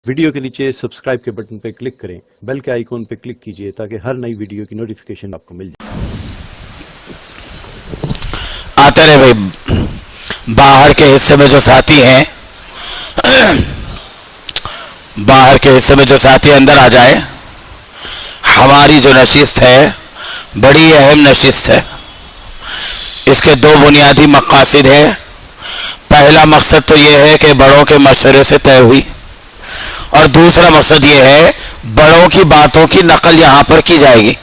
Video کے نیچے subscribe کے بٹن پہ کلک کریں، بیل کے آئیکن پہ کلک کیجئے تاکہ ہر نئی ویڈیو کی نوٹیفیکیشن آپ کو مل جائے۔ آتے رہے بھائی، باہر کے حصے میں جو ساتھی ہیں، باہر کے حصے میں جو ساتھی اندر آ جائے۔ ہماری جو نشست ہے بڑی اہم نشست ہے۔ اس کے دو بنیادی مقاصد ہیں۔ پہلا مقصد تو یہ ہے کہ بڑوں کے مشورے سے طے ہوئی، اور دوسرا مقصد یہ ہے بڑوں کی باتوں کی نقل یہاں پر کی جائے گی۔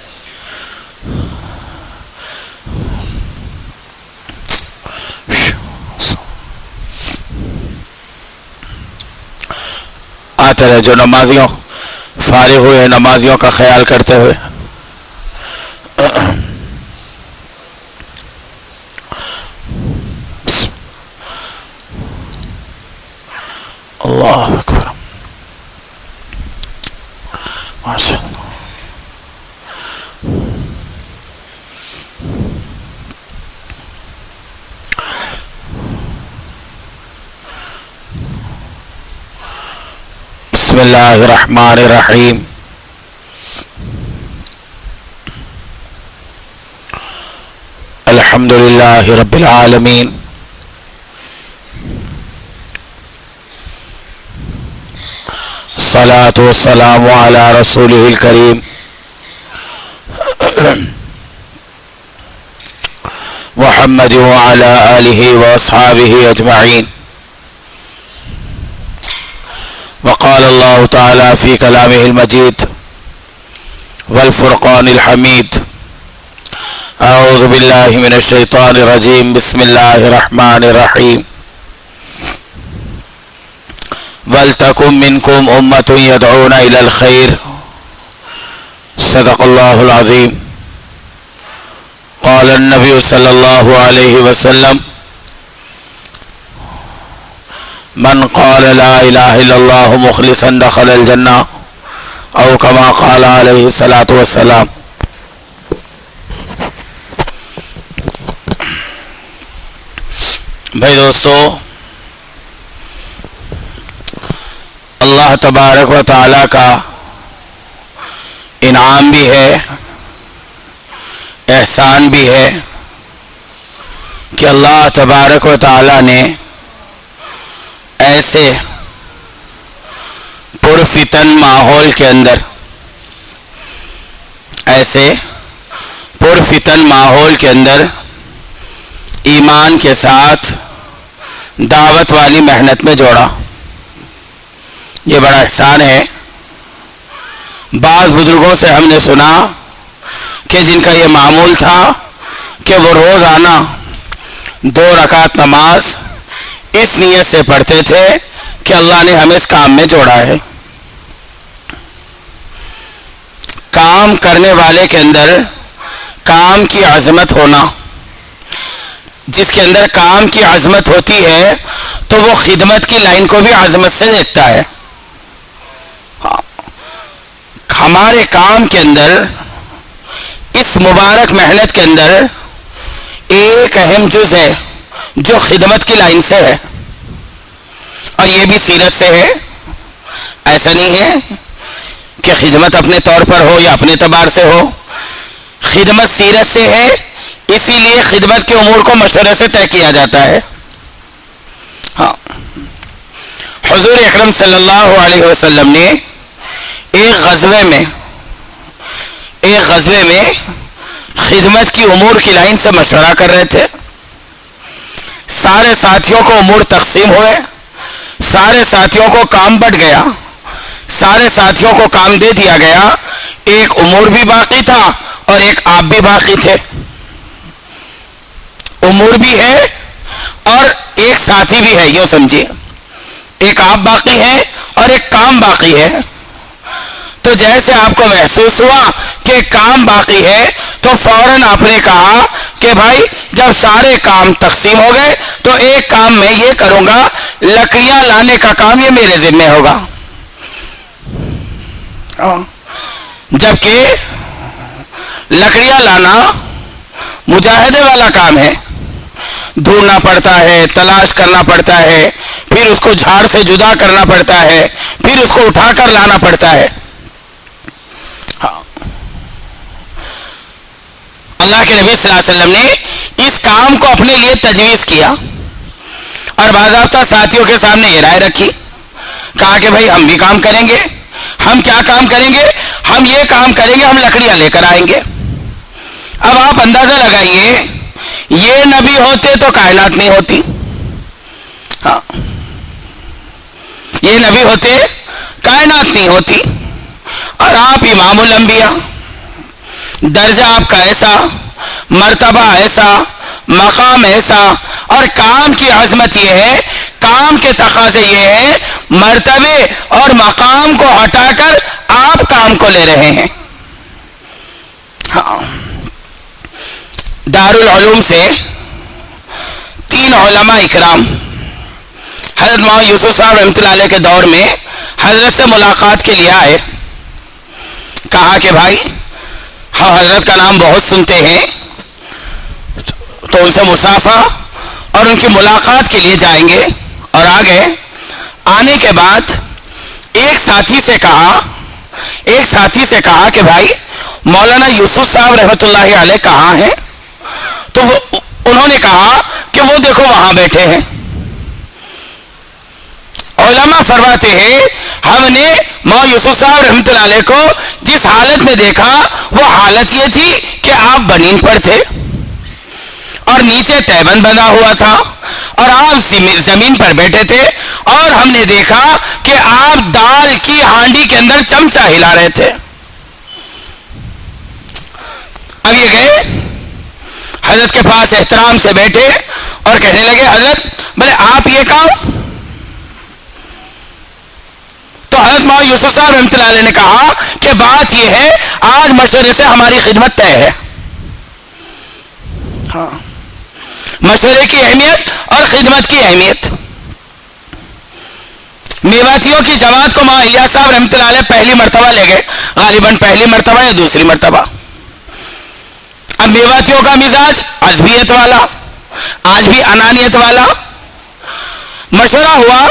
آتے رہے جو نمازیوں فارغ ہوئے، نمازیوں کا خیال کرتے ہوئے۔ اللہ اکبر، ماشاء اللہ۔ بسم اللہ الرحمن الرحیم۔ الحمد للہ رب العالمین، الصلاۃ والسلام علی رسولہ الکریم محمد وعلی آلہ واصحابہ اجمعین۔ وقال اللہ تعالی فی کلامہ المجید والفرقان الحمید۔ اعوذ باللہ من الشیطان الرجیم، بسم اللہ الرحمن الرحیم۔ وَلْتَكُن مِّنكُمْ أُمَّةٌ يَدْعُونَ إِلَى الْخَيْرِ۔ صدق اللہ العظیم۔ قال النبی صلی اللہ علیہ وسلم: من قال لا الہ الا اللہ مخلصا دخل الجنہ، او کما قال علیہ الصلاۃ والسلام۔ بھائی دوستو، اللہ تبارک و تعالی کا انعام بھی ہے، احسان بھی ہے کہ اللہ تبارک و تعالی نے ایسے پرفتن ماحول کے اندر، ایسے پرفتن ماحول کے اندر ایمان کے ساتھ دعوت والی محنت میں جوڑا۔ یہ بڑا احسان ہے۔ بعض بزرگوں سے ہم نے سنا کہ جن کا یہ معمول تھا کہ وہ روزانہ 2 رکعت نماز اس نیت سے پڑھتے تھے کہ اللہ نے ہمیں اس کام میں جوڑا ہے۔ کام کرنے والے کے اندر کام کی عظمت ہونا، جس کے اندر کام کی عظمت ہوتی ہے تو وہ خدمت کی لائن کو بھی عظمت سے دیکھتا ہے۔ ہمارے کام کے اندر، اس مبارک محنت کے اندر ایک اہم جز ہے جو خدمت کی لائن سے ہے، اور یہ بھی سیرت سے ہے۔ ایسا نہیں ہے کہ خدمت اپنے طور پر ہو یا اپنے اعتبار سے ہو، خدمت سیرت سے ہے، اسی لیے خدمت کے امور کو مشورے سے طے کیا جاتا ہے۔ ہاں، حضور اکرم صلی اللہ علیہ وسلم نے ایک غزوے میں خدمت کی امور کی لائن سے مشورہ کر رہے تھے۔ سارے ساتھیوں کو امور تقسیم ہوئے، سارے ساتھیوں کو کام بٹ گیا، سارے ساتھیوں کو کام دے دیا گیا۔ ایک امور بھی باقی تھا اور ایک آپ بھی باقی تھے۔ امور بھی ہے اور ایک ساتھی بھی ہے، یوں سمجھیے، ایک آپ باقی ہے اور ایک کام باقی ہے۔ تو جیسے آپ کو محسوس ہوا کہ کام باقی ہے تو فوراً آپ نے کہا کہ بھائی جب سارے کام تقسیم ہو گئے تو ایک کام میں یہ کروں گا، لکڑیاں لانے کا کام یہ میرے ذمہ ہوگا۔ جبکہ لکڑیاں لانا مجاہدے والا کام ہے، ڈھونڈنا پڑتا ہے، تلاش کرنا پڑتا ہے، پھر اس کو جھاڑ سے جدا کرنا پڑتا ہے، پھر اس کو اٹھا کر لانا پڑتا ہے. اللہ کے نبی صلی اللہ علیہ وسلم نے اس کام کو اپنے لیے تجویز کیا اور باضابطہ ساتھیوں کے سامنے یہ رائے رکھی. کہا کہ بھائی ہم بھی کام کریں گے. ہم کیا کام کریں گے؟ ہم یہ کام کریں گے، ہم لکڑیاں لے کر آئیں گے. اب آپ اندازہ لگائیے، یہ نبی ہوتے تو کائنات نہیں ہوتی. ہاں، یہ نبی ہوتے کائنات نہیں ہوتی. اور آپ امام الانبیاء، درجہ آپ کا ایسا، مرتبہ ایسا، مقام ایسا، اور کام کی عظمت یہ ہے، کام کے تقاضے یہ ہیں، مرتبے اور مقام کو ہٹا کر آپ کام کو لے رہے ہیں. ہاں، دارالعلوم سے 3 علماء اکرام حضرت مولانا یوسف صاحب رحمۃ اللہ علیہ کے دور میں حضرت سے ملاقات کے لیے آئے. کہا کہ بھائی ہم حضرت کا نام بہت سنتے ہیں، تو ان سے مسافہ اور ان کی ملاقات کے لیے جائیں گے. اور آ گئے. آنے کے بعد ایک ساتھی سے کہا کہ بھائی مولانا یوسف صاحب رحمۃ اللہ علیہ کہاں ہیں؟ تو انہوں نے کہا کہ وہ دیکھو وہاں بیٹھے ہیں. علماء فرماتے ہیں ہم نے مولانا یوسف صاحب رحمۃ اللہ علیہ کو جس حالت میں دیکھا وہ حالت یہ تھی کہ آپ بنین پر تھے اور نیچے تیبند بنا ہوا تھا اور آپ زمین پر بیٹھے تھے، اور ہم نے دیکھا کہ آپ دال کی ہانڈی کے اندر چمچہ ہلا رہے تھے. اب یہ گئے حضرت کے پاس، احترام سے بیٹھے اور کہنے لگے حضرت بھلے آپ یہ کام. تو حضرت مولانا یوسف صاحب رحمۃ اللہ علیہ نے کہا کہ بات یہ ہے، آج مشورے سے ہماری خدمت طے ہے. ہاں، مشورے کی اہمیت اور خدمت کی اہمیت. میواتیوں کی جماعت کو مولانا الیاس صاحب رحمۃ اللہ علیہ پہلی مرتبہ لے گئے، غالباً پہلی مرتبہ یا دوسری مرتبہ. اب میواتیوں کا مزاج عصبیت والا، آج بھی انانیت والا. مشورہ ہوا،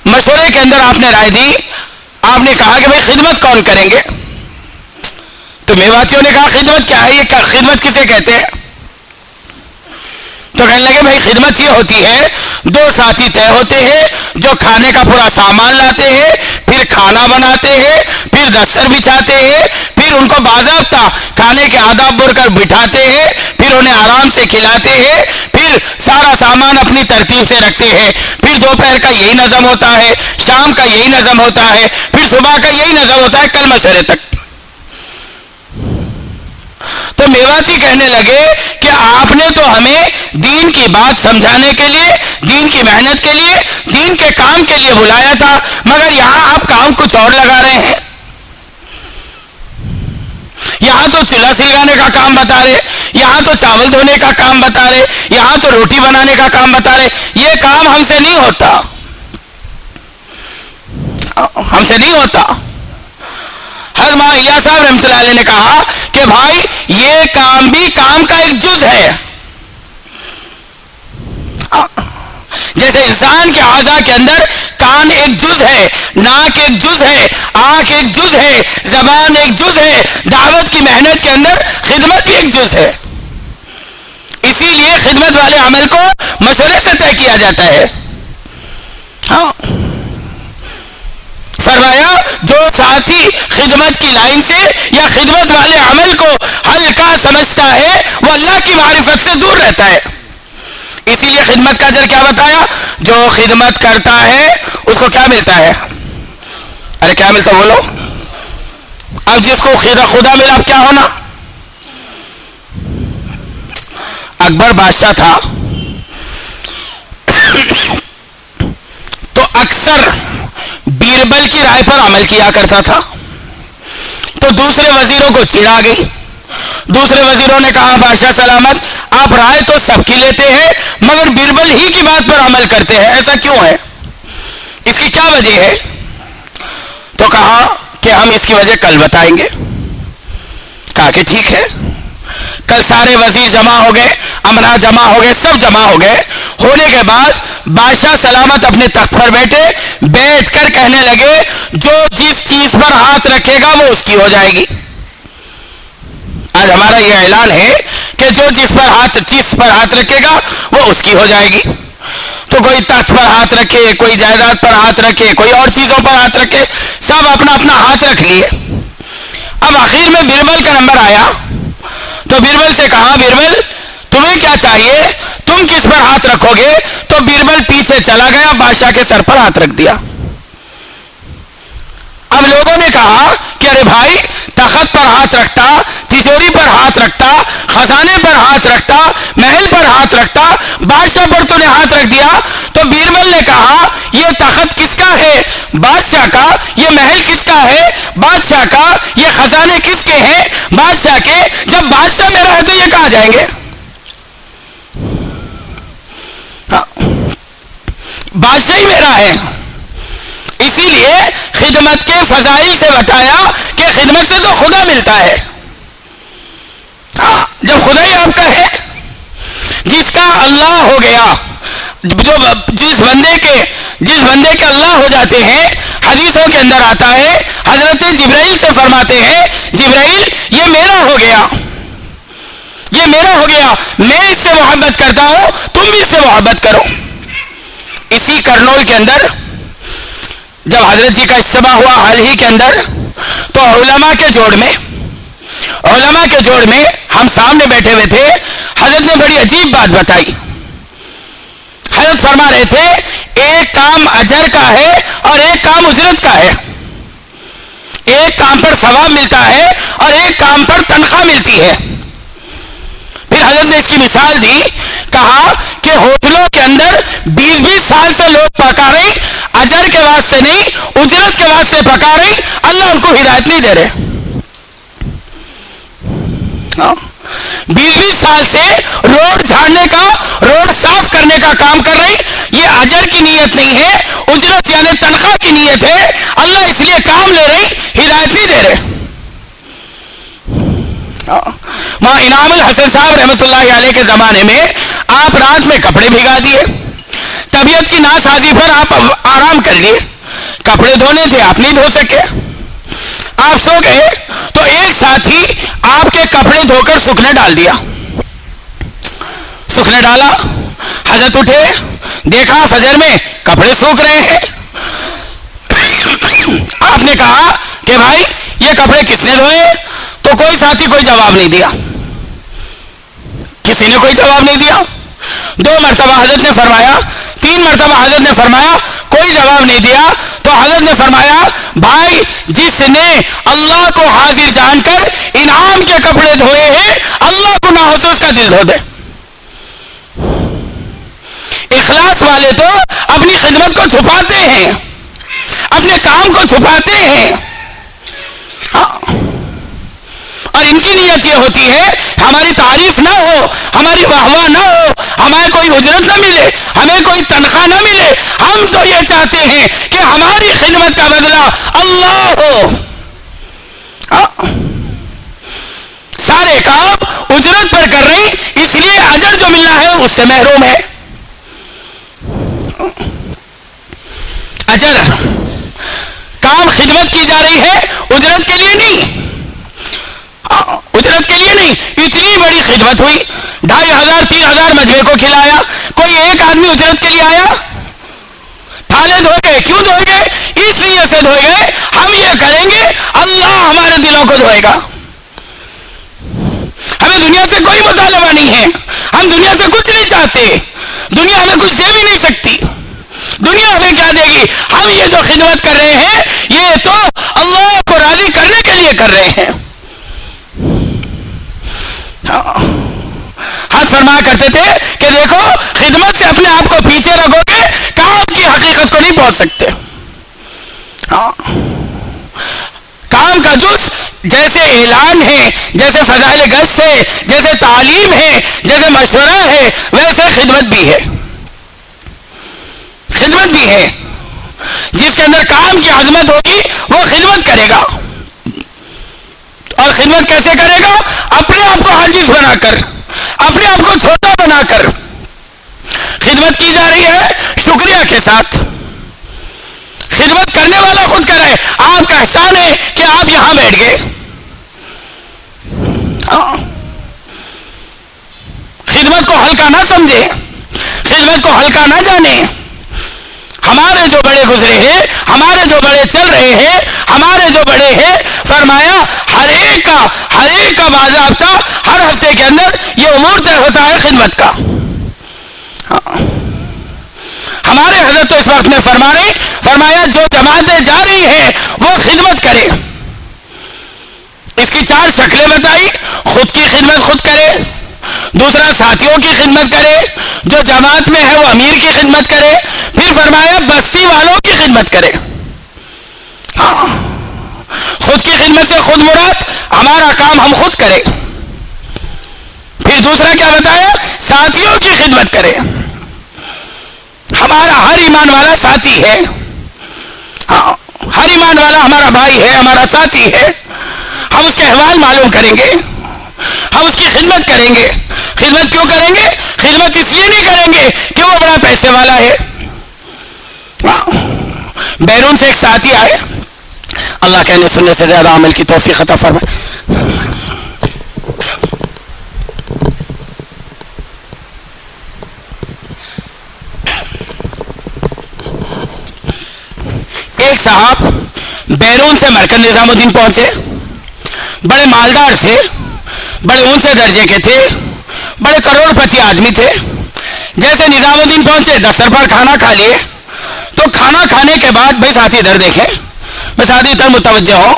مشورے کے اندر آپ نے رائے دی، آپ نے کہا کہ بھائی خدمت کون کریں گے؟ تو میواتیوں نے کہا خدمت کیا ہے، یہ خدمت کسے کہتے ہیں؟ تو کہنے لگے بھائی خدمت یہ ہوتی ہے، 2 ساتھی طے ہوتے ہیں جو کھانے کا پورا سامان لاتے ہیں، پھر کھانا بناتے ہیں، پھر دستر بچھاتے ہیں، پھر ان کو باضابطہ کھانے کے آداب بر کر بٹھاتے ہیں، پھر انہیں آرام سے کھلاتے ہیں، پھر سارا سامان اپنی ترتیب سے رکھتے ہیں، پھر دوپہر کا یہی نظم ہوتا ہے، شام کا یہی نظم ہوتا ہے، پھر صبح کا یہی نظم ہوتا ہے، کل مشورے تک. تو میواتی کہنے لگے کہ آپ نے تو ہمیں دین کی بات سمجھانے کے لیے، دین کی محنت کے لیے، دین کے کام کے لیے بلایا تھا، مگر یہاں آپ کام کچھ اور لگا رہے ہیں. یہاں تو چولہا سلگانے کا کام بتا رہے، یہاں تو چاول دھونے کا کام بتا رہے، یہاں تو روٹی بنانے کا کام بتا رہے. یہ کام ہم سے نہیں ہوتا، ہم سے نہیں ہوتا. حضرت مولانا الیاس صاحب رحمۃ اللہ علیہ نے کہا کہ بھائی یہ کام بھی کام کا ایک جز ہے. جیسے انسان کے اعضاء کے اندر کان ایک جز ہے، ناک ایک جز ہے، آنکھ ایک جز ہے، زبان ایک جز ہے، دعوت کی محنت کے اندر خدمت بھی ایک جز ہے. اسی لیے خدمت والے عمل کو مشورے سے طے کیا جاتا ہے. ہاں، فرمایا جو ساتھی خدمت کی لائن سے یا خدمت والے عمل کو ہلکا سمجھتا ہے وہ اللہ کی معرفت سے دور رہتا ہے. اسی لیے خدمت کا اجر کیا بتایا؟ جو خدمت کرتا ہے اس کو کیا ملتا ہے؟ ارے کیا ملتا بولو. اب جس کو خدا ملا اب کیا ہونا؟ اکبر بادشاہ تھا تو اکثر بیربل کی رائے پر عمل کیا کرتا تھا. تو دوسرے وزیروں کو چڑ آ گئی. دوسرے وزیروں نے کہا بادشاہ سلامت، آپ رائے تو سب کی لیتے ہیں مگر بیربل ہی کی بات پر عمل کرتے ہیں، ایسا کیوں ہے؟ اس کی کیا وجہ ہے؟ تو کہا کہ ہم اس کی وجہ کل بتائیں گے. کہا کہ ٹھیک ہے. کل سارے وزیر جمع ہو گئے, امراء جمع ہو گئے, سب جمع ہو گئے. ہونے کے بعد بادشاہ سلامت اپنے تخت پر بیٹھ کر کہنے لگے جو جس چیز پر ہاتھ رکھے گا وہ اس کی ہو جائے گی. آج ہمارا یہ اعلان ہے کہ جو چیز پر ہاتھ رکھے گا وہ اس کی ہو جائے گی. تو کوئی تخت پر ہاتھ رکھے, کوئی جائیداد پر ہاتھ رکھے, کوئی اور چیزوں پر ہاتھ رکھے, سب اپنا اپنا ہاتھ رکھ لیے. اب آخر میں بربل کا نمبر آیا تو بربل سے کہا بربل تمہیں کیا چاہیے, تم کس پر ہاتھ رکھو گے؟ تو بربل پیچھے چلا گیا, بادشاہ کے سر پر ہاتھ رکھ دیا. اب لوگوں نے کہا کہ ارے بھائی تخت پر ہاتھ رکھتا, تجوری پر ہاتھ رکھتا, خزانے پر ہاتھ رکھتا, محل پر ہاتھ رکھتا, بادشاہ پر تو نے ہاتھ رکھ دیا. تو بیربل نے کہا یہ تخت کس کا ہے؟ بادشاہ کا. یہ محل کس کا ہے؟ بادشاہ کا. یہ خزانے کس کے ہیں؟ بادشاہ کے. جب بادشاہ میرا ہے تو یہ کہاں جائیں گے؟ بادشاہ ہی میرا ہے. اسی لیے خدمت کے فضائل سے بتایا کہ خدمت سے تو خدا ملتا ہے. جب خدا ہی آپ کا ہے, جس کا اللہ ہو گیا, جس بندے کے اللہ ہو جاتے ہیں, حدیثوں کے اندر آتا ہے حضرت جبرائیل سے فرماتے ہیں جبرائیل یہ میرا ہو گیا, یہ میرا ہو گیا, میں اس سے محبت کرتا ہوں, تم بھی اس سے محبت کرو. اسی کرنول کے اندر جب حضرت جی کا اجتماع ہوا حال ہی کے اندر, تو علماء کے جوڑ میں ہم سامنے بیٹھے ہوئے تھے. حضرت نے بڑی عجیب بات بتائی. حضرت فرما رہے تھے ایک کام اجر کا ہے اور ایک کام اجرت کا ہے. ایک کام پر ثواب ملتا ہے اور ایک کام پر تنخواہ ملتی ہے. پھر حضرت نے اس کی مثال دی, کہا کہ ہوٹلوں کے اندر 20-20 سال سے لوگ پکا رہے, اجر کے واسطے نہیں اجرت کے واسطے پکا رہے, اللہ ان کو ہدایت نہیں دے رہے. 20-20 سال سے روڈ جھاڑنے کا, روڈ صاف کرنے کا کام کر رہے, یہ اجر کی نیت نہیں ہے, اجرت یعنی تنخواہ کی نیت ہے. اللہ اس لیے کام لے رہے, ہدایت نہیں دے رہے. وہاں انعام الحسن صاحب رحمۃ اللہ علیہ کے زمانے میں آپ رات میں کپڑے بھگا دیے, طبیعت کی ناسازی پر آپ آرام کر لیے, کپڑے دھونے تھے آپ نہیں دھو سکے, آپ سو گئے تو ایک ساتھی آپ کے کپڑے دھو کر سوکھنے ڈال دیا. سوکھنے ڈالا, حضرت اٹھے, دیکھا فجر میں کپڑے سوکھ رہے ہیں. آپ نے کہا کہ بھائی یہ کپڑے کس نے دھوئے؟ تو کوئی ساتھی کوئی جواب نہیں دیا, کسی نے کوئی جواب نہیں دیا. 2 مرتبہ حضرت نے فرمایا, 3 مرتبہ حضرت نے فرمایا, کوئی جواب نہیں دیا. تو حضرت نے فرمایا بھائی جس نے اللہ کو حاضر جان کر انعام کے کپڑے دھوئے ہیں, اللہ کو نہ ہو تو اس کا دل دھو دے. اخلاص والے تو اپنی خدمت کو چھپاتے ہیں, اپنے کام کو چھپاتے ہیں, اور ان کی نیت یہ ہوتی ہے ہماری تعریف نہ ہو, ہماری واہ نہ ہو, ہمیں کوئی اجرت نہ ملے, ہمیں کوئی تنخواہ نہ ملے. ہم تو یہ چاہتے ہیں کہ ہماری خدمت کا بدلہ اللہ ہو. سارے کام اجرت پر کر رہے, اس لیے اجر جو ملنا ہے اس سے محروم ہے. اجر کام خدمت کی جا رہی ہے, اجرت کے لیے نہیں, اجرت کے لیے نہیں. اتنی بڑی خدمت ہوئی, 2500-3000 مجمع کو کھلایا, کوئی ایک آدمی اجرت کے لیے آیا؟ تھالے دھوئے گئے, کیوں دھوئے گئے؟ اس لیے سے دھوئے گئے ہم یہ کریں گے اللہ ہمارے دلوں کو دھوئے گا. ہمیں دنیا سے کوئی مطالبہ نہیں ہے, ہم دنیا سے کچھ نہیں چاہتے, دنیا ہمیں کچھ دے بھی نہیں سکتی. دنیا ہمیں کیا دے گی؟ ہم یہ جو خدمت کر رہے ہیں یہ تو اللہ کو راضی کرنے کے لیے کر رہے ہیں. ہاتھ فرمایا کرتے تھے کہ دیکھو خدمت سے اپنے آپ کو پیچھے رکھو گے, کام کی حقیقت کو نہیں پہنچ سکتے. کام کا جز جیسے اعلان ہے, جیسے فضائل گشت ہے, جیسے تعلیم ہے, جیسے مشورہ ہے, ویسے خدمت بھی ہے. خدمت بھی ہے. جس کے اندر کام کی عظمت ہوگی وہ خدمت کرے گا. اور خدمت کیسے کرے گا؟ اپنے آپ کو عاجز بنا کر, اپنے آپ کو چھوٹا بنا کر خدمت کی جا رہی ہے شکریہ کے ساتھ. خدمت کرنے والا خود کر رہا ہے, آپ کا احسان ہے کہ آپ یہاں بیٹھ گئے. خدمت کو ہلکا نہ سمجھے, خدمت کو ہلکا نہ جانے. ہمارے جو بڑے گزرے ہیں, ہمارے جو بڑے چل رہے ہیں, ہمارے جو بڑے ہیں, فرمایا ہر ایک کا باضابطہ ہر ہفتے کے اندر یہ امور طے ہوتا ہے خدمت کا. ہمارے حضرت تو اس وقت میں فرمایا جو جماعتیں جا رہی ہیں وہ خدمت کرے. اس کی 4 شکلیں بتائی. خود کی خدمت خود کرے, دوسرا ساتھیوں کی خدمت کرے, جو جماعت میں ہے وہ امیر کی خدمت کرے, پھر فرمایا بستی والوں کی خدمت کرے. خود کی خدمت سے خود مراد ہمارا کام ہم خود کرے. پھر دوسرا کیا بتایا, ساتھیوں کی خدمت کرے. ہمارا ہر ایمان والا ساتھی ہے, ہر ایمان والا ہمارا بھائی ہے, ہمارا ساتھی ہے. ہم اس کے احوال معلوم کریں گے, ہم اس کی خدمت کریں گے. خدمت کیوں کریں گے؟ خدمت اس لیے نہیں کریں گے کہ وہ بڑا پیسے والا ہے. بیرون سے ایک ساتھی آئے, اللہ کہنے سننے سے زیادہ عمل کی توفیق عطا فرمائے. ایک صاحب بیرون سے مرکز نظام الدین پہنچے, بڑے مالدار تھے, بڑے اونچے درجے کے تھے, بڑے کروڑ پتی آدمی تھے. جیسے نظام الدین پہنچے دفتر پر کھانا کھا لیے, تو کھانا کھانے کے بعد بھائی ساتھی ادھر دیکھیں, میں ساتھی ادھر متوجہ ہو.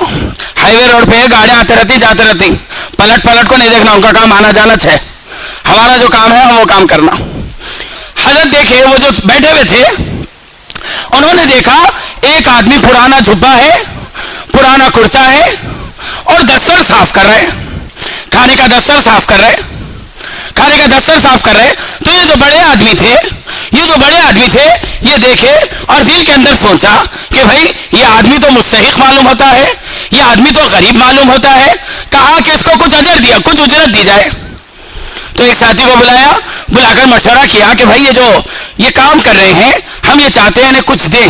ہائی وے روڈ پہ گاڑیاں آتے رہتی جاتے رہتی, پلٹ کو نہیں دیکھنا, ان کا کام آنا جانا ہے. ہمارا جو کام ہے ہم وہ کام کرنا. حضرت دیکھے وہ جو بیٹھے ہوئے تھے, انہوں نے دیکھا ایک آدمی پرانا جھبا ہے, پرانا کرتا ہے اور دستر صاف کر رہے, کھانے کا دستر صاف کر رہے. تو یہ جو بڑے آدمی تھے یہ دیکھے اور دل کے اندر سوچا کہ بھائی یہ آدمی تو مستحق معلوم ہوتا ہے, یہ آدمی تو غریب معلوم ہوتا ہے. کہا کہ اس کو کچھ اجرت دی جائے. تو ایک ساتھی کو بلا کر مشورہ کیا کہ بھائی یہ کام کر رہے ہیں, ہم یہ چاہتے ہیں انہیں کچھ دیں,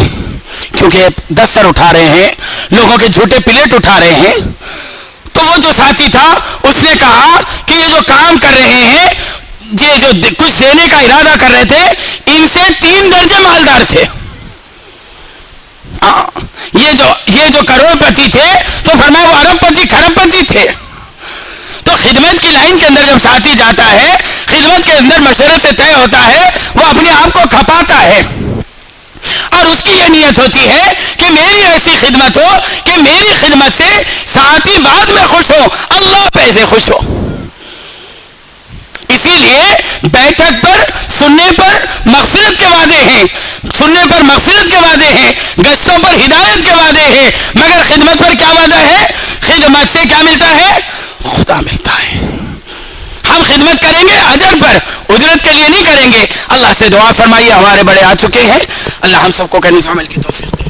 کیونکہ دستر اٹھا رہے ہیں, لوگوں کے جھوٹے پلیٹ اٹھا رہے ہیں. تو وہ جو ساتھی تھا اس نے کہا کہ یہ جو کام کر رہے ہیں, یہ جو کچھ دینے کا ارادہ کر رہے تھے, ان سے 3 درجے مالدار تھے. یہ جو کروڑ پتی تھے تو فرمایا وہ ارب پتی کھرب پتی تھے. تو خدمت کی لائن کے اندر جب ساتھی جاتا ہے, خدمت کے اندر مشورت سے طے ہوتا ہے, وہ اپنے آپ کو کھپاتا ہے اور اس کی یہ نیت ہوتی ہے کہ میری ایسی خدمت ہو کہ میری خدمت سے ساتھی بعد میں خوش ہو, اللہ پہلے خوش ہو. اسی لیے بیٹھک پر سننے پر مغفرت کے وعدے ہیں, گشتوں پر ہدایت کے وعدے ہیں, مگر خدمت پر کیا وعدہ ہے؟ خدمت سے کیا ملتا ہے؟ خدا ملتا ہے. ہم خدمت کریں گے اجر پر, اجرت کے لیے نہیں کریں گے. اللہ سے دعا فرمائیے, ہمارے بڑے آ چکے ہیں, اللہ ہم سب کو کہنے سے عمل کی توفیق دے.